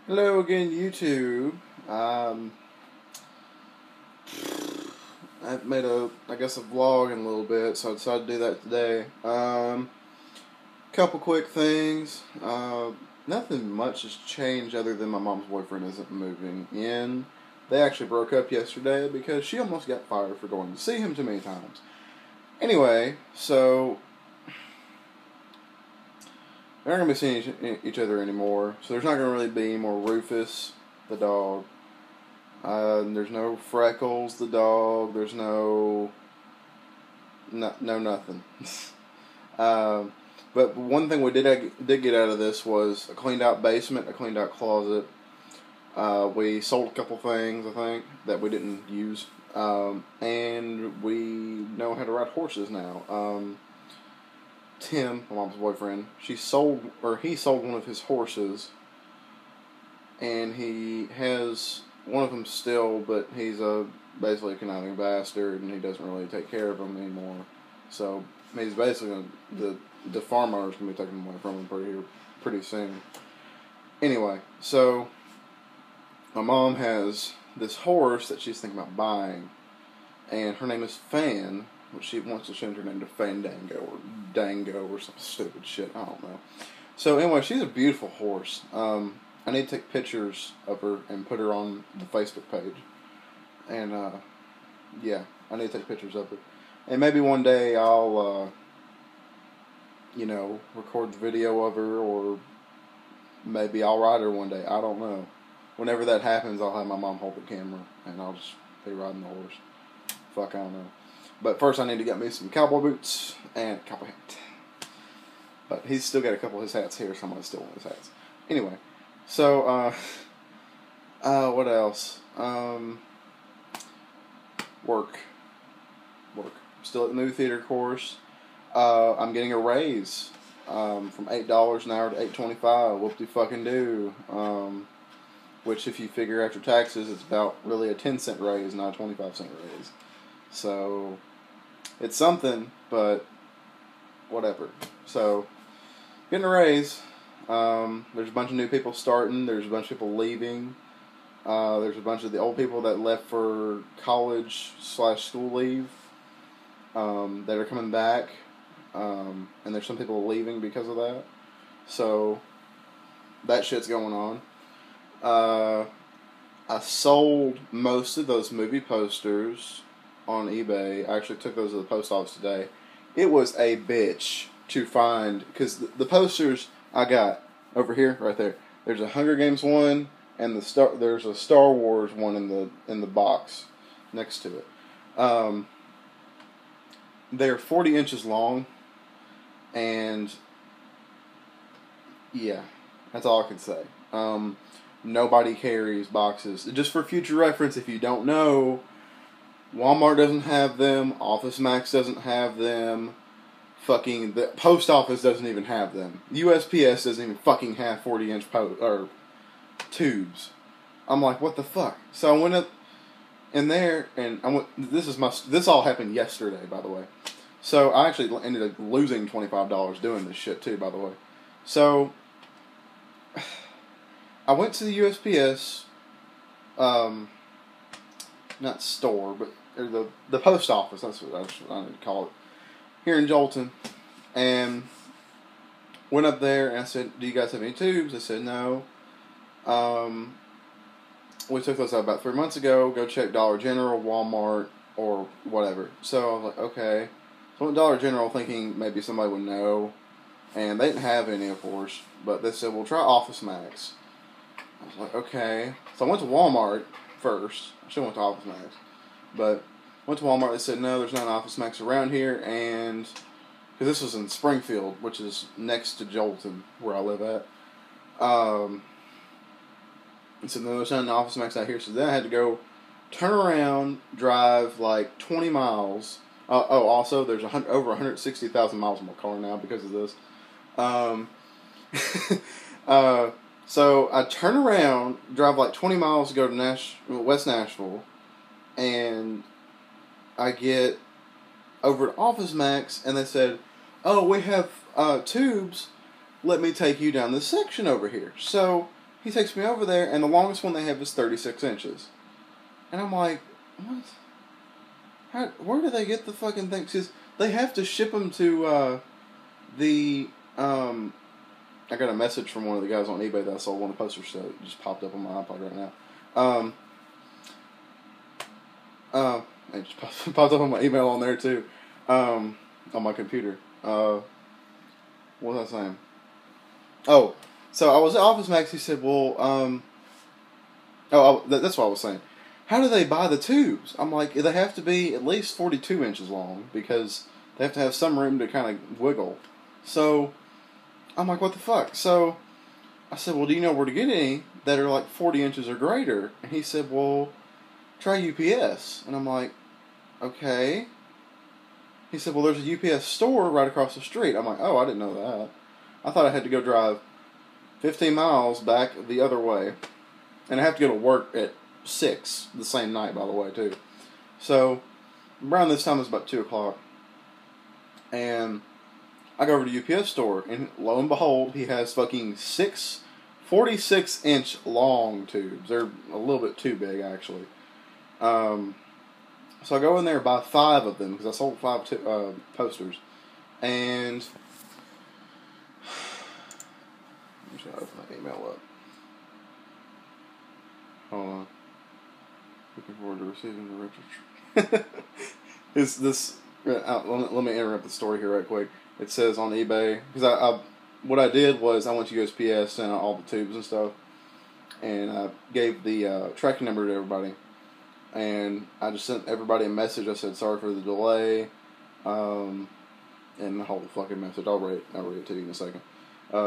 Hello again, YouTube. Um, I've made a vlog in a little bit, so I decided to do that today. Couple quick things. Nothing much has changed other than my mom's boyfriend isn't moving in. They actually broke up yesterday because she almost got fired for going to see him too many times. Anyway, so they're not going to be seeing each other anymore, so there's not going to really be any more Rufus, the dog. There's no Freckles, the dog. There's no nothing. But one thing we did get out of this was a cleaned out basement, a cleaned out closet. We sold a couple things, I think, that we didn't use. And we know how to ride horses now. Tim, my mom's boyfriend, he sold one of his horses, and he has one of them still, but he's basically a conniving bastard, and he doesn't really take care of them anymore. So he's basically the farm owner's gonna be taking him away from him pretty soon. Anyway, so my mom has this horse that she's thinking about buying, and her name is Fan. She wants to change her name to Fandango or Dango or some stupid shit. I don't know. So anyway, she's a beautiful horse. I need to take pictures of her and put her on the Facebook page. And yeah, I need to take pictures of her. And maybe one day I'll, record the video of her, or maybe I'll ride her one day. I don't know. Whenever that happens, I'll have my mom hold the camera and I'll just be riding the horse. Fuck, I don't know. But first I need to get me some cowboy boots and a cowboy hat. But he's still got a couple of his hats here, so I'm going to steal one of his hats. Anyway, so, what else? Work. Still at the movie theater course. I'm getting a raise from $8 an hour to $8.25. Whoop-de-fucking-do. Which, if you figure after taxes, it's about really a 10-cent raise, not a 25-cent raise. So, it's something, but whatever. So, getting a raise. There's a bunch of new people starting. There's a bunch of people leaving. There's a bunch of the old people that left for college/school leave that are coming back. And there's some people leaving because of that. So, that shit's going on. I sold most of those movie posters on eBay. I actually took those to the post office today. It was a bitch to find, because the posters I got over here, right there. There's a Hunger Games one, and there's a Star Wars one in the box next to it. They're 40 inches long, and yeah, that's all I can say. Nobody carries boxes. Just for future reference, if you don't know, Walmart doesn't have them. Office Max doesn't have them. Fucking the post office doesn't even have them. USPS doesn't even fucking have 40-inch tubes. I'm like, what the fuck? So I went up in there, and this all happened yesterday, by the way. So I actually ended up losing $25 doing this shit too, by the way. So I went to the USPS, not store, but the post office, that's what I need to call it, here in Jolton, and went up there and I said, do you guys have any tubes? They said no. We took those out about 3 months ago. Go check Dollar General, Walmart, or whatever. So I was like, okay. So I went to Dollar General thinking maybe somebody would know, and they didn't have any, of course, but they said, well, try Office Max. I was like, okay. So I went to Walmart first. I should have went to Office Max. But went to Walmart. They said, no, there's not an Office Max around here. And because this was in Springfield, which is next to Jolton, where I live at. He said, no, there's not an Office Max out here. So then I had to go turn around, drive like 20 miles. Also, there's over 160,000 miles in my car now because of this. So I turn around, drive like 20 miles to go to West Nashville, and I get over to Office Max, and they said, oh, we have tubes. Let me take you down this section over here. So he takes me over there, and the longest one they have is 36 inches. And I'm like, what? Where do they get the fucking things? Because they have to ship them to I got a message from one of the guys on eBay that I saw one of the posters, so it just popped up on my iPod right now. It just popped up on my email on there too, on my computer. What was I saying? Oh, so I was at Office Max. He said, "Well, that's what I was saying. How do they buy the tubes?" I'm like, they have to be at least 42 inches long because they have to have some room to kind of wiggle. So I'm like, what the fuck? So I said, well, do you know where to get any that are like 40 inches or greater? And he said, well, try UPS. And I'm like, okay. He said, well, there's a UPS store right across the street. I'm like, oh, I didn't know that. I thought I had to go drive 15 miles back the other way. And I have to go to work at 6 the same night, by the way, too. So around this time, it's about 2 o'clock. And I go over to the UPS store, and lo and behold, he has fucking 46-inch long tubes. They're a little bit too big, actually. So I go in there and buy 5 of them, because I sold 5 posters. And I'm just going to open my email up. Hold on. Looking forward to receiving the Richard. Let me interrupt the story here right quick. It says on eBay, because what I did was I went to USPS, sent out all the tubes and stuff, and I gave the tracking number to everybody, and I just sent everybody a message. I said, sorry for the delay, and the whole fucking message. I'll read it to you in a second.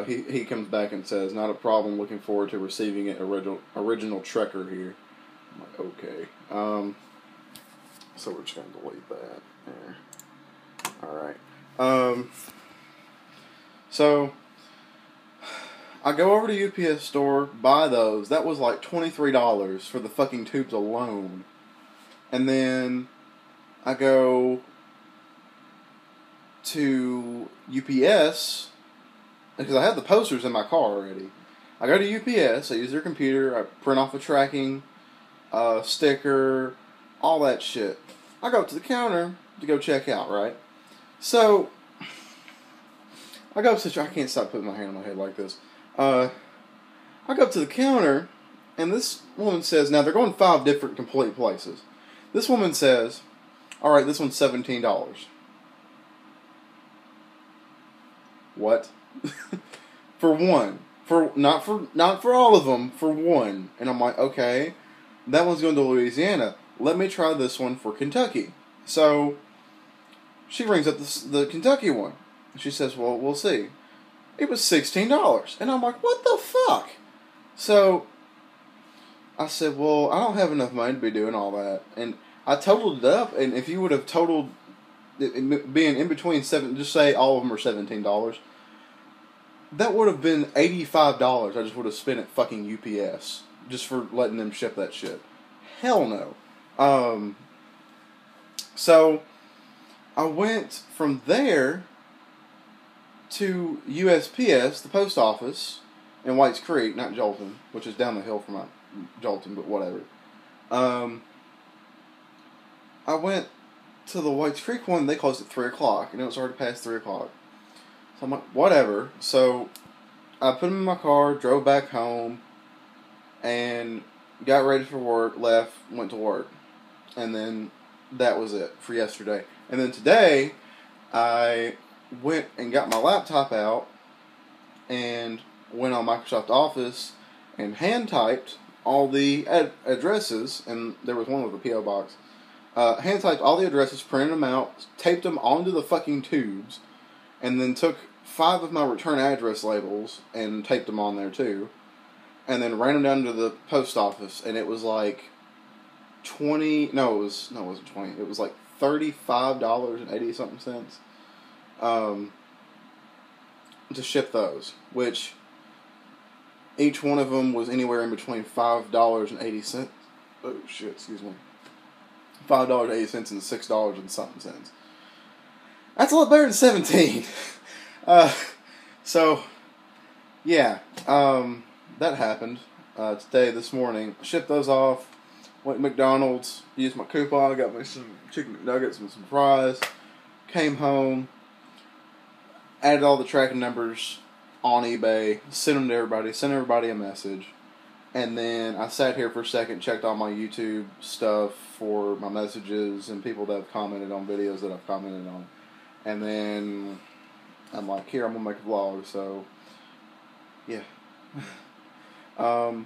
He comes back and says, not a problem, looking forward to receiving it, original Trekker here. I'm like, okay. So we're just going to delete that. There. Alright. So I go over to UPS store, buy those. That was like $23 for the fucking tubes alone. And then I go to UPS, because I have the posters in my car already. I go to UPS, I use their computer, I print off a tracking sticker, all that shit. I go up to the counter to go check out, right? So I go up to I can't stop putting my hand on my head like this. I go up to the counter, and this woman says, now they're going 5 different complete places. This woman says, alright, this one's $17. What? For one. Not for all of them, for one. And I'm like, okay, that one's going to Louisiana. Let me try this one for Kentucky. So she rings up the Kentucky one. She says, well, we'll see. It was $16. And I'm like, what the fuck? So I said, well, I don't have enough money to be doing all that. And I totaled it up, and if you would have totaled it being in between just say all of them are $17, that would have been $85 I just would have spent at fucking UPS just for letting them ship that shit. Hell no. So I went from there to USPS, the post office, in Whites Creek, not Jolton, which is down the hill from Jolton, but whatever. I went to the Whites Creek one, they closed at 3 o'clock, and it was already past 3 o'clock. So I'm like, whatever. So I put them in my car, drove back home, and got ready for work, left, went to work. And then that was it for yesterday. And then today, I went and got my laptop out and went on Microsoft Office and hand typed all the addresses, and there was one with a P.O. box. Hand typed all the addresses, printed them out, taped them onto the fucking tubes, and then took 5 of my return address labels and taped them on there too, and then ran them down to the post office, and it was like it wasn't 20, it was like $35.80 to ship those, which each one of them was anywhere in between $5.80. Oh shit, excuse me. $5.80 and $6 and something cents. That's a lot better than 17. So yeah, that happened today, this morning. Shipped those off. Went to McDonald's. Used my coupon. Got me some chicken McNuggets and some fries. Came home. Added all the tracking numbers on eBay. Sent them to everybody. Sent everybody a message. And then I sat here for a second, checked all my YouTube stuff for my messages and people that have commented on videos that I've commented on. And then I'm like, here, I'm going to make a vlog. So, yeah. I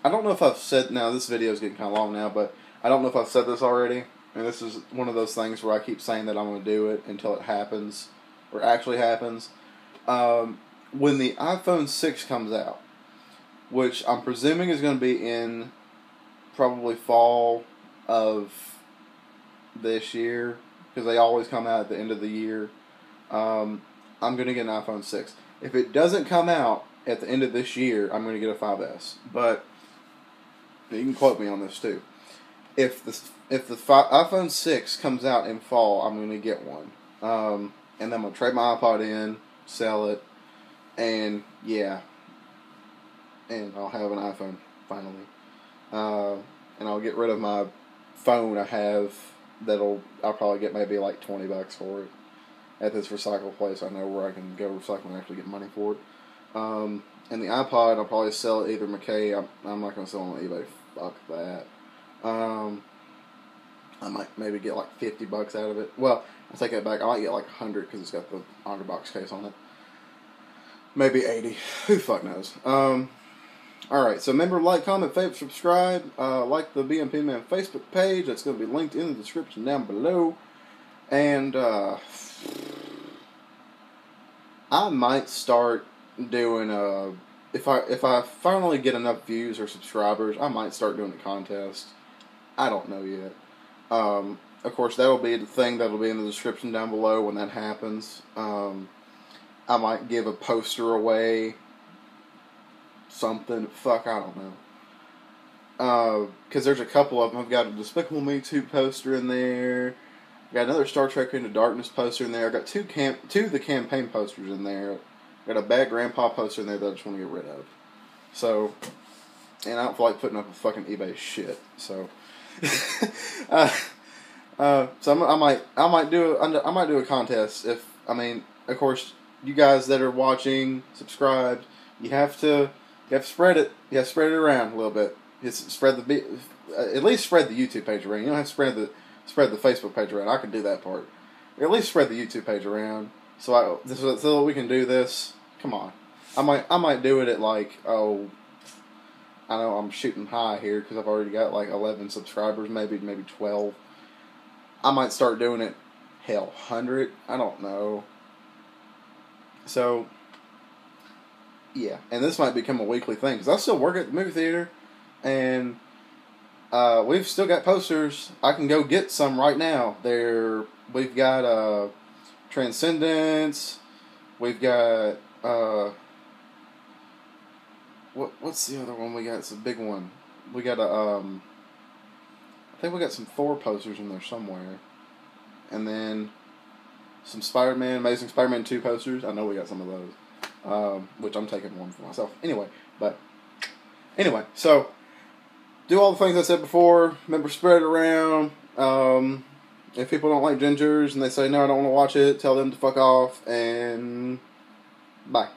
don't know if I've said, now this video is getting kind of long now, but I don't know if I've said this already. And this is one of those things where I keep saying that I'm going to do it until it happens, or actually happens. When the iPhone 6 comes out, which I'm presuming is going to be in probably fall of this year, because they always come out at the end of the year. I'm going to get an iPhone 6. If it doesn't come out at the end of this year, I'm going to get a 5S. But you can quote me on this too. If the iPhone 6 comes out in fall, I'm going to get one. And then I'm going to trade my iPod in, sell it, and yeah. And I'll have an iPhone, finally. And I'll get rid of my phone I have I'll probably get maybe like $20 for it. At this recycle place I know where I can go recycle and actually get money for it. And the iPod, I'll probably sell it either McKay. I'm not going to sell it on eBay. Fuck that. I might maybe get like $50 out of it. Well, I take that back. I might get like 100 because it's got the OtterBox case on it. Maybe 80. Who the fuck knows? Alright, so remember, like, comment, favorite, subscribe. Like the Bmp-man Facebook page. That's going to be linked in the description down below. And I might start doing if I finally get enough views or subscribers, I might start doing a contest. I don't know yet. Of course, that'll be the thing that'll be in the description down below when that happens. I might give a poster away. Something. Fuck, I don't know. Because there's a couple of them. I've got a Despicable Me 2 poster in there. I got another Star Trek Into Darkness poster in there. I got two of the campaign posters in there. I got a Bad Grandpa poster in there that I just want to get rid of. So, and I don't feel like putting up a fucking eBay shit. So, so I might do a contest. Of course, you guys that are watching, subscribed, you have to spread it. You have to spread it around a little bit. At least spread the YouTube page around. You don't have to spread the Facebook page around. I can do that part. At least spread the YouTube page around. So we can do this. Come on. I might do it at like, I know I'm shooting high here because I've already got like 11 subscribers, maybe 12. I might start doing it, 100. I don't know. So, yeah. And this might become a weekly thing because I still work at the movie theater, and we've still got posters. I can go get some right now. We've got Transcendence. We've got what's the other one we got? It's a big one. We got I think we got some Thor posters in there somewhere, and then some Spider-Man, Amazing Spider-Man 2 posters. I know we got some of those, which I'm taking one for myself anyway. So do all the things I said before. Remember, spread it around. If people don't like gingers and they say, no, I don't want to watch it, tell them to fuck off, and bye.